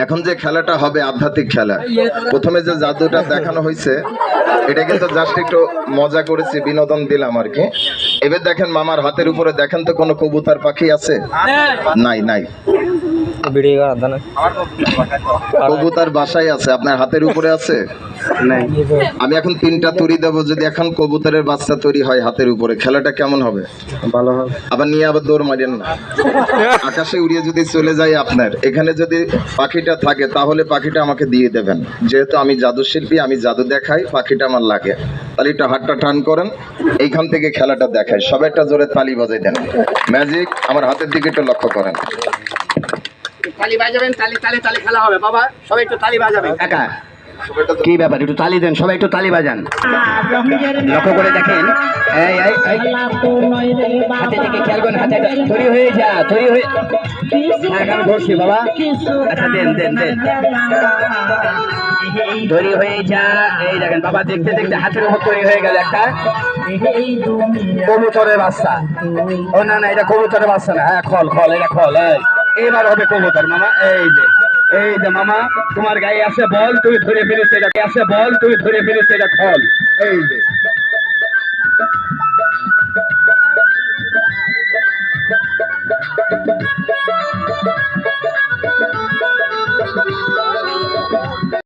এখন যে খেলাটা হবে আধ্যাত্মিক খেলা, প্রথমে যে জাদুটা দেখানো হয়েছে এটা কিন্তু জাস্ট একটু মজা করেছি, বিনোদন দিলাম আর কি। এবার দেখেন মামার হাতের উপরে দেখেন তো কোনো কবুতর পাখি আছে? নাই নাই, কবুতর বাসায় আছে, আপনার হাতের উপরে আছে? নাই। আমি এখন 3টা তৈরি দেবো, যদি এখন কবুতরের বাচ্চা তৈরি হয় হাতের উপরে, খেলাটা কেমন হবে? ভালো হবে। আবার নিয়ে আবার দৌড় মারেন না, আকাশে উড়িয়ে যদি চলে যায় আপনার, এখানে যদি পাখিটা থাকে তাহলে পাখিটা আমাকে দিয়ে দেবেন, যেহেতু আমি জাদু শিল্পী, আমি জাদু দেখাই, পাখিটা আমার লাগে। তাহলে একটু হাতটা টান করেন, এইখান থেকে খেলাটা দেখায়, সবাই একটা জোরে তালি বাজাই দেন। ম্যাজিক আমার হাতের দিকে একটু লক্ষ্য করেন। তালি বাজাবেন, তালি তালি তালি খেলা হবে বাবা, সবাই একটু তালি বাজাবেন। কাকা কি ব্যাপার, একটু তালি দেন, সবাই একটু তালি বাজান। লক্ষ্য করে দেখেন, এই এই এই হাতে থেকে খেয়াল করেন, হাতে তৈরি হয়ে যা, তৈরি হয়ে আমি ধরছি বাবা। আচ্ছা দেন দেন দেন, তৈরি হয়ে যা। এই দেখেন বাবা, দেখতে দেখতে হাতের উপর তৈরি হয়ে গেল একটা কবুতরের বাচ্চা। ও না না, এটা কবুতরের বাচ্চা না, হ্যাঁ খল খল, এটা খল। এবার হবে কবুতর মামা। এই যে মামা, তোমার গায়ে আছে বল, তুমি ধরে ফেলেছো এটা, আছে বল তুমি ধরে ফেলেছো এটা খল। এই যে